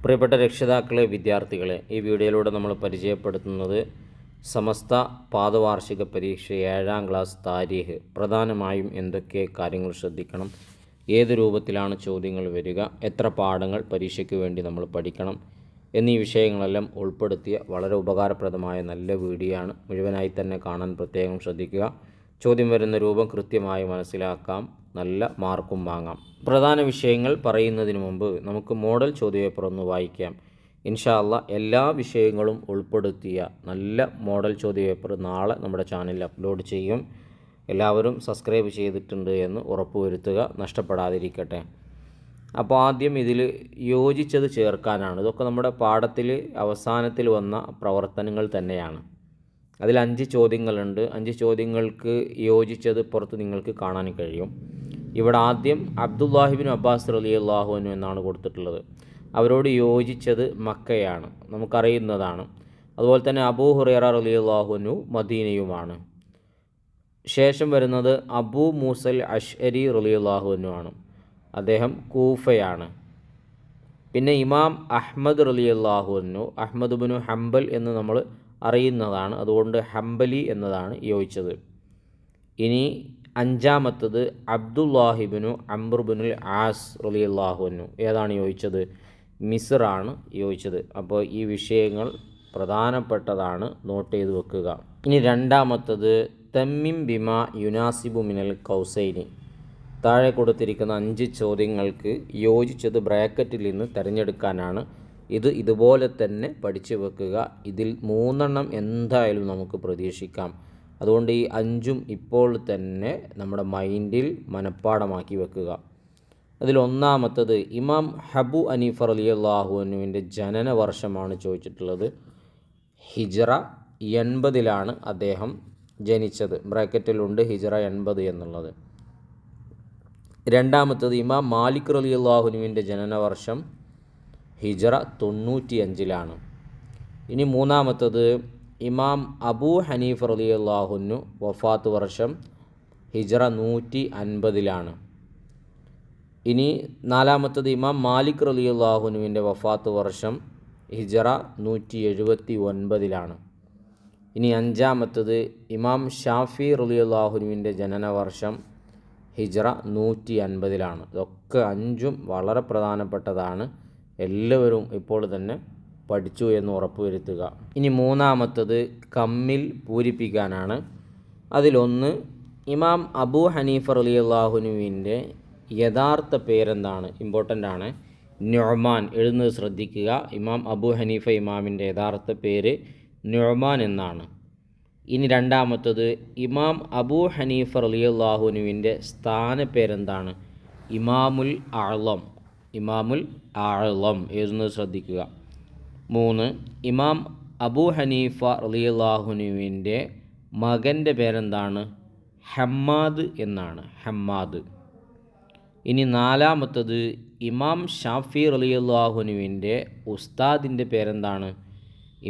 പ്രിയപ്പെട്ട രക്ഷിതാക്കളെ, വിദ്യാർത്ഥികളെ, ഈ വീഡിയോയിലൂടെ നമ്മൾ പരിചയപ്പെടുത്തുന്നത് സമസ്ത പാദവാർഷിക പരീക്ഷ 7ാം ക്ലാസ് താരീഖ് പ്രധാനമായും എന്തൊക്കെ കാര്യങ്ങൾ ശ്രദ്ധിക്കണം, ഏത് രൂപത്തിലാണ് ചോദ്യങ്ങൾ വരിക, എത്ര പാഠങ്ങൾ പരീക്ഷയ്ക്ക് വേണ്ടി നമ്മൾ പഠിക്കണം എന്നീ വിഷയങ്ങളെല്ലാം ഉൾപ്പെടുത്തിയ വളരെ ഉപകാരപ്രദമായ നല്ല വീഡിയോ ആണ്. മുഴുവനായി തന്നെ കാണാൻ പ്രത്യേകം ശ്രദ്ധിക്കുക. ചോദ്യം വരുന്ന രൂപം കൃത്യമായി മനസ്സിലാക്കാം, നല്ല മാർക്കും വാങ്ങാം. പ്രധാന വിഷയങ്ങൾ പറയുന്നതിന് മുമ്പ് നമുക്ക് മോഡൽ ചോദ്യപേപ്പർ ഒന്ന് വായിക്കാം. ഇൻഷാ അല്ലാഹ് എല്ലാ വിഷയങ്ങളും ഉൾപ്പെടുത്തിയ നല്ല മോഡൽ ചോദ്യപേപ്പർ നാളെ നമ്മുടെ ചാനലിൽ അപ്ലോഡ് ചെയ്യും. എല്ലാവരും സബ്സ്ക്രൈബ് ചെയ്തിട്ടുണ്ട് എന്ന് ഉറപ്പുവരുത്തുക, നഷ്ടപ്പെടാതിരിക്കട്ടെ. അപ്പോൾ ആദ്യം ഇതിൽ യോജിച്ചത് ചേർക്കാനാണ്. ഇതൊക്കെ നമ്മുടെ പാഠത്തിൽ അവസാനത്തിൽ വന്ന പ്രവർത്തനങ്ങൾ തന്നെയാണ്. അതിൽ 5 ചോദ്യങ്ങളുണ്ട്. 5 ചോദ്യങ്ങൾക്ക് യോജിച്ചത് പുറത്ത് നിങ്ങൾക്ക് കാണാൻ കഴിയും. ഇവിടെ ആദ്യം അബ്ദുല്ലാഹിബിൻ അബ്ബാസ് റളിയല്ലാഹു അൻഹു എന്നാണ് കൊടുത്തിട്ടുള്ളത്. അവരോട് യോജിച്ചത് മക്കയാണ്, നമുക്കറിയുന്നതാണ്. അതുപോലെ തന്നെ അബൂ ഹുറൈറ റളിയല്ലാഹു അൻഹു മദീനയുമാണ്. ശേഷം വരുന്നത് അബൂ മൂസൽ അശ്അരി റളിയല്ലാഹു അൻഹു ആണ്, അദ്ദേഹം കൂഫയാണ്. പിന്നെ ഇമാം അഹ്മദ് റളിയല്ലാഹു അൻഹു, അഹ്മദ് ഇബ്നു ഹംബൽ എന്ന് നമ്മൾ അറിയുന്നതാണ്, അതുകൊണ്ട് ഹംബലി എന്നതാണ് യോജിച്ചത്. ഇനി 5ാമത്തത് അബ്ദുല്ലാഹിബിനു അംറുബിനുൽ ആസ് റളിയല്ലാഹു അൻഹു, ഏതാണ് യോജിച്ചത്? മിസ്റാണ് യോജിച്ചത്. അപ്പോൾ ഈ വിഷയങ്ങൾ പ്രധാനപ്പെട്ടതാണ്, നോട്ട് ചെയ്ത് വെക്കുക. ഇനി 2ാമത്തത് തമ്മിം ബിമാ യുനാസിബു മിനൽ കൗസൈനി. താഴെ കൊടുത്തിരിക്കുന്ന 5 ചോദ്യങ്ങൾക്ക് യോജിച്ചത് ബ്രാക്കറ്റിൽ നിന്ന് തിരഞ്ഞെടുക്കാനാണ്. ഇതുപോലെ തന്നെ പഠിച്ചു വെക്കുക. ഇതിൽ 3 എന്തായാലും നമുക്ക് പ്രതീക്ഷിക്കാം. അതുകൊണ്ട് ഈ 5ഉം ഇപ്പോൾ തന്നെ നമ്മുടെ മൈൻഡിൽ മനഃപ്പാടമാക്കി വെക്കുക. അതിൽ 1ാമത്തത് ഇമാം അബൂ ഹനീഫ റളിയല്ലാഹു അൻഹുവിൻ്റെ ജനന വർഷമാണ് ചോദിച്ചിട്ടുള്ളത്. ഹിജ്റ 80 അദ്ദേഹം ജനിച്ചത്. ബ്രാക്കറ്റിലുണ്ട് ഹിജ്റ 80 എന്നുള്ളത്. 2ാമത്തത് ഇമാം മാലിക് റളിയല്ലാഹു അൻഹുവിൻ്റെ ജനന വർഷം ഹിജ്റ 95. ഇനി 3ാമത്തത് ഇമാം അബൂ ഹനീഫ റളിയല്ലാഹു അൻഹു വഫാത്ത് വർഷം ഹിജ്റ 150. ഇനി 4ാമത്തത് ഇമാം മാലിക് റളിയല്ലാഹു അൻഹുവിൻ്റെ വഫാത്ത് വർഷം ഹിജ്റ 179. ഇനി 5ാമത്തത് ഇമാം ഷാഫി റളിയല്ലാഹു അൻഹുവിൻ്റെ ജനന വർഷം ഹിജ്റ 150. ഇതൊക്കെ 5ഉം വളരെ പ്രധാനപ്പെട്ടതാണ്. എല്ലാവരും ഇപ്പോൾ തന്നെ പഠിച്ചു എന്ന് ഉറപ്പുവരുത്തുക. ഇനി 3ാമത്തത് കമ്മിൽ പൂരിപ്പിക്കാനാണ്. അതിലൊന്ന് ഇമാം അബൂ ഹനീഫ റളിയല്ലാഹു അൻഹുവിൻ്റെ യഥാർത്ഥ പേരെന്താണ്? ഇമ്പോർട്ടൻ്റ് ആണ്. നുഅ്മാൻ എഴുതുന്നത് ശ്രദ്ധിക്കുക. ഇമാം അബൂ ഹനീഫ ഇമാമിൻ്റെ യഥാർത്ഥ പേര് നുഅ്മാൻ എന്നാണ്. ഇനി 2ാമത്തത് ഇമാം അബൂ ഹനീഫ റളിയല്ലാഹു അൻഹുവിൻ്റെ സ്ഥാനപ്പേരെന്താണ്? ഇമാമുൽ അഅ്ളം. ഇമാമുൽ അഅ്ളം എഴുതുന്നത് ശ്രദ്ധിക്കുക. 3 ഇമാം അബൂ ഹനീഫ റളിയല്ലാഹു അൻഹുവിൻ്റെ മകൻ്റെ പേരെന്താണ്? ഹമ്മാദ് എന്നാണ്, ഹമ്മാദ്. ഇനി 4ാമത്തത് ഇമാം ഷാഫി റളിയല്ലാഹു അൻഹുവിൻ്റെ ഉസ്താദിൻ്റെ പേരെന്താണ്?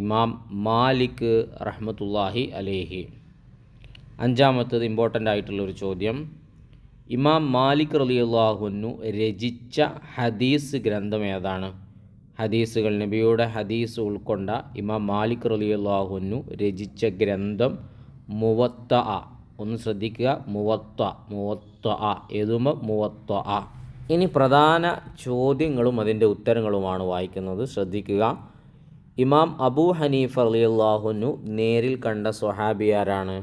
ഇമാം മാലിക് റഹ്മത്തുള്ളാഹി അലൈഹി. 5ാമത്തത് ഇമ്പോർട്ടൻ്റ് ആയിട്ടുള്ളൊരു ചോദ്യം, ഇമാം മാലിക് റളിയല്ലാഹു അൻഹു രചിച്ച ഹദീസ് ഗ്രന്ഥം ഏതാണ്? ഹദീസുകൾ, നബിയുടെ ഹദീസ് ഉൾക്കൊണ്ട ഇമാം മാലിക് റളിയല്ലാഹു അൻഹു രചിച്ച ഗ്രന്ഥം മുവത്തഅ. ഒന്ന് ശ്രദ്ധിക്കുക, മുവത്തഅ എഴുതുമ്പോൾ മുവത്തഅ. ഇനി പ്രധാന ചോദ്യങ്ങളും അതിൻ്റെ ഉത്തരങ്ങളുമാണ് വായിക്കുന്നത്, ശ്രദ്ധിക്കുക. ഇമാം അബൂ ഹനീഫ റളിയല്ലാഹു അൻഹു നേരിൽ കണ്ട സ്വഹാബി ആരാണ്?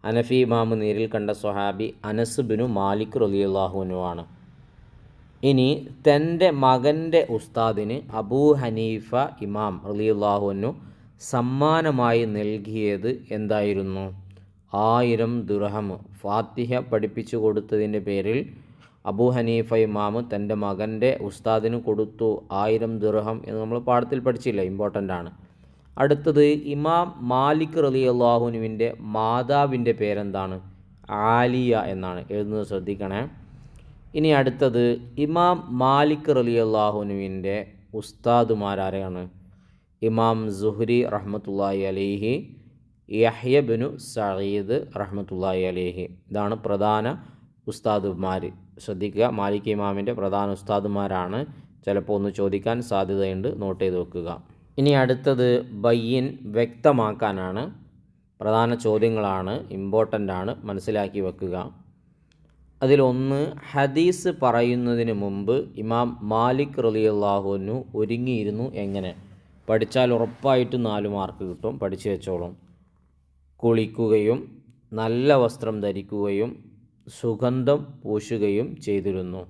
ഹനഫി ഇമാം നേരിൽ കണ്ട സ്വഹാബി അനസ് ബിനു മാലിക് റളിയല്ലാഹു അൻഹു ആണ്. ഇനി തൻ്റെ മകൻ്റെ ഉസ്താദിന് അബൂ ഹനീഫ ഇമാം റളിയല്ലാഹു അൻഹു സമ്മാനമായി നൽകിയത് എന്തായിരുന്നു? 1000 ദിർഹം. ഫാത്തിഹ പഠിപ്പിച്ചു കൊടുത്തതിൻ്റെ പേരിൽ അബൂ ഹനീഫ ഇമാം തൻ്റെ മകൻ്റെ ഉസ്താദിന് കൊടുത്തു 1000 ദിർഹം എന്ന് നമ്മൾ പാഠത്തിൽ പഠിച്ചില്ല, ഇമ്പോർട്ടൻ്റ് ആണ്. അടുത്തത് ഇമാം മാലിക് റളിയല്ലാഹു അൻഹുവിൻ്റെ മാതാവിൻ്റെ പേരെന്താണ്? ആലിയ എന്നാണ്, എഴുതുന്നത് ശ്രദ്ധിക്കണേ. ഇനി അടുത്തത് ഇമാം മാലിക് റളിയല്ലാഹു അൻഹുവിൻ്റെ ഉസ്താദുമാരാരാണ്? ഇമാം സുഹ്രി റഹ്മത്തുള്ളാഹി അലൈഹി, യഹ്യ ബിനു സഈദ് റഹ്മത്തുള്ളാഹി അലൈഹി. ഇതാണ് പ്രധാന ഉസ്താദുമാർ. ശ്രദ്ധിക്കുക, മാലിക് ഇമാമിൻ്റെ പ്രധാന ഉസ്താദുമാരാണ് ചിലപ്പോൾ ഒന്ന് ചോദിക്കാൻ സാധ്യതയുണ്ട്, നോട്ട് ചെയ്ത് വെക്കുക. ഇനി അടുത്തത് ബയ്യിൻ, വ്യക്തമാക്കാനാണ്. പ്രധാന ചോദ്യങ്ങളാണ്, ഇമ്പോർട്ടൻ്റ് ആണ്, മനസ്സിലാക്കി വെക്കുക. അതിലൊന്ന്, ഹദീസ് പറയുന്നതിന് മുമ്പ് ഇമാം മാലിക് റളിയല്ലാഹു അൻഹു ഒരുങ്ങിയിരുന്നു എങ്ങനെ? പഠിച്ചാൽ ഉറപ്പായിട്ടും 4 മാർക്ക് കിട്ടും, പഠിച്ചു വെച്ചോളും. കുളിക്കുകയും നല്ല വസ്ത്രം ധരിക്കുകയും സുഗന്ധം പൂശുകയും ചെയ്തിരുന്നു.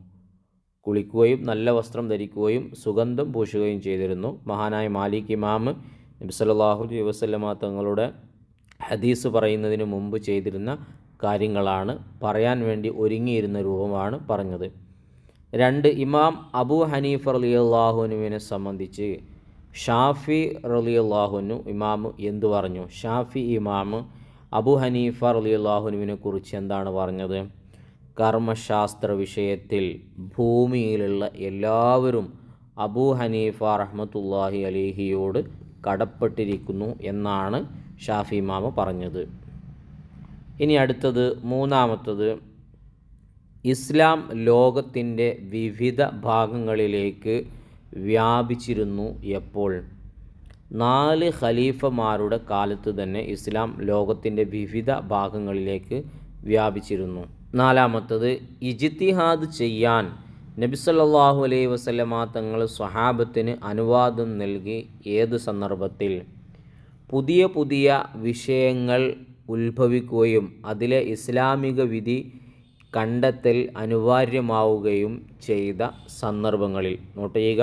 കുളിക്കുകയും നല്ല വസ്ത്രം ധരിക്കുകയും സുഗന്ധം പൂശുകയും ചെയ്തിരുന്നു. മഹാനായ മാലിക് ഇമാം നബി സല്ലല്ലാഹു അലൈഹി വസല്ലമ തങ്ങളുടെ ഹദീസ് പറയുന്നതിന് മുമ്പ് ചെയ്തിരുന്ന കാര്യങ്ങളാണ്, പറയാൻ വേണ്ടി ഒരുങ്ങിയിരുന്ന രൂപമാണ് പറഞ്ഞത്. 2, ഇമാം അബൂ ഹനീഫ റളിയല്ലാഹു അൻഹുവിനെ സംബന്ധിച്ച് ഷാഫി റളിയല്ലാഹു അൻഹു ഇമാം എന്തു പറഞ്ഞു? ഷാഫി ഇമാം അബൂ ഹനീഫ റളിയല്ലാഹു അൻഹുവിനെ കുറിച്ച് എന്താണ് പറഞ്ഞത്? കർമ്മശാസ്ത്ര വിഷയത്തിൽ ഭൂമിയിലുള്ള എല്ലാവരും അബൂ ഹനീഫ റഹ്മത്തുള്ളാഹി അലൈഹിയോട് കടപ്പെട്ടിരിക്കുന്നു എന്നാണ് ഷാഫി ഇമാം പറഞ്ഞത്. ഇനി അടുത്തത്, മൂന്നാമത്തത്, ഇസ്ലാം ലോകത്തിൻ്റെ വിവിധ ഭാഗങ്ങളിലേക്ക് വ്യാപിച്ചിരുന്നു എപ്പോൾ? 4 ഖലീഫമാരുടെ കാലത്ത് തന്നെ ഇസ്ലാം ലോകത്തിൻ്റെ വിവിധ ഭാഗങ്ങളിലേക്ക് വ്യാപിച്ചിരുന്നു. 4-മത്തത്, ഇജ്തിഹാദ് ചെയ്യാൻ നബി സല്ലല്ലാഹു അലൈഹി വസല്ലമ തങ്ങൾ സ്വഹാബത്തിന് അനുവാദം നൽകി ഏത് സന്ദർഭത്തിൽ? പുതിയ പുതിയ വിഷയങ്ങൾ ഉത്ഭവിക്കുകയും അതിലെ ഇസ്ലാമിക വിധി കണ്ടെത്തൽ അനിവാര്യമാവുകയും ചെയ്ത സന്ദർഭങ്ങളിൽ. നോട്ട് ചെയ്യുക,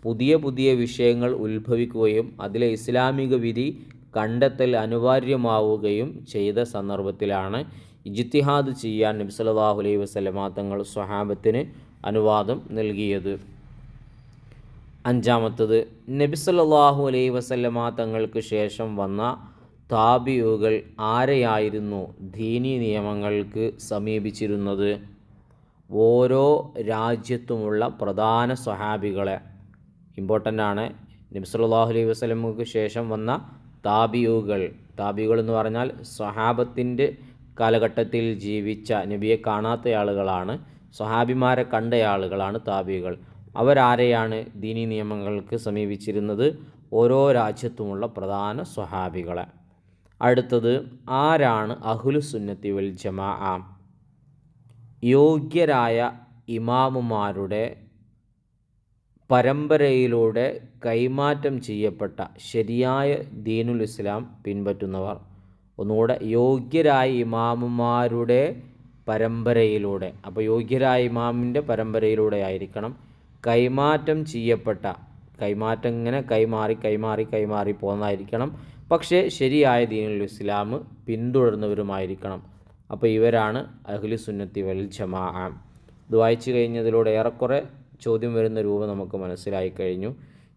പുതിയ പുതിയ വിഷയങ്ങൾ ഉത്ഭവിക്കുകയും അതിലെ ഇസ്ലാമിക വിധി കണ്ടെത്തൽ അനിവാര്യമാവുകയും ചെയ്ത സന്ദർഭത്തിലാണ് ഇജ്തിഹാദ് ചെയ്യാൻ നബി സല്ലല്ലാഹു അലൈഹി വസല്ലമ തങ്ങൾ സ്വഹാബത്തിന് അനുവാദം നൽകിയത്. 5-മത്തത്, നബി സല്ലല്ലാഹു അലൈഹി വസല്ലമ തങ്ങൾക്ക് ശേഷം വന്ന താബിഉകൾ ആരെയായിരുന്നു ദീനി നിയമങ്ങൾക്ക് സമീപിച്ചിരുന്നത്? ഓരോ രാജ്യത്തുമുള്ള പ്രധാന സ്വഹാബികളെ. ഇമ്പോർട്ടൻ്റ് ആണ്. നബി സല്ലല്ലാഹു അലൈഹി വസല്ലമക്ക് ശേഷം വന്ന താബിഉകൾ എന്ന് പറഞ്ഞാൽ സ്വഹാബത്തിൻ്റെ കാലഘട്ടത്തിൽ ജീവിച്ച, നബിയെ കാണാത്ത ആളുകളാണ്, സ്വഹാബിമാരെ കണ്ട ആളുകളാണ് താബിഉകൾ. അവരാരെയാണ് ദീനി നിയമങ്ങൾക്ക് സമീപിച്ചിരുന്നത്? ഓരോ രാജ്യത്തുമുള്ള പ്രധാന സ്വഹാബികളെ. അടുത്തത്, ആരാണ് അഹ്ലുസുന്നത്തി വൽ ജമാഅ? യോഗ്യരായ ഇമാമുമാരുടെ പരമ്പരയിലൂടെ കൈമാറ്റം ചെയ്യപ്പെട്ട ശരിയായ ദീനുൽ ഇസ്ലാം പിൻപറ്റുന്നവർ. ഒന്നുകൂടെ, യോഗ്യരായ ഇമാമുമാരുടെ പരമ്പരയിലൂടെ. അപ്പോൾ യോഗ്യരായ ഇമാമിൻ്റെ പരമ്പരയിലൂടെ ആയിരിക്കണം. കൈമാറ്റം ചെയ്യപ്പെട്ട, കൈമാറ്റം ഇങ്ങനെ കൈമാറി പോകുന്നതായിരിക്കണം. പക്ഷേ ശരിയായ ദീനുൽ ഇസ്ലാം പിന്തുടർന്നവരുമായിരിക്കണം. അപ്പോൾ ഇവരാണ് അഹ്ലുസുന്നത്തി വൽ ജമാഅ. ഇത് വായിച്ചു കഴിഞ്ഞതിലൂടെ ഏറെക്കുറെ ചോദ്യം വരുന്ന രൂപം നമുക്ക് മനസ്സിലായി കഴിഞ്ഞു.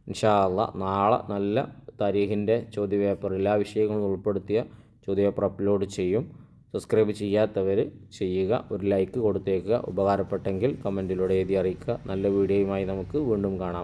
ഇൻഷാ അല്ലാഹ് നാളെ നല്ല താരീഖിൻ്റെ ചോദ്യപേപ്പർ, എല്ലാ വിഷയങ്ങളും ഉൾപ്പെടുത്തിയ ചോദ്യപേപ്പർ അപ്ലോഡ് ചെയ്യും. സബ്സ്ക്രൈബ് ചെയ്യാത്തവർ ചെയ്യുക, ഒരു ലൈക്ക് കൊടുത്തേക്കുക. ഉപകാരപ്പെട്ടെങ്കിൽ കമൻറ്റിലൂടെ എഴുതി അറിയിക്കുക. നല്ല വീഡിയോയുമായി നമുക്ക് വീണ്ടും കാണാം.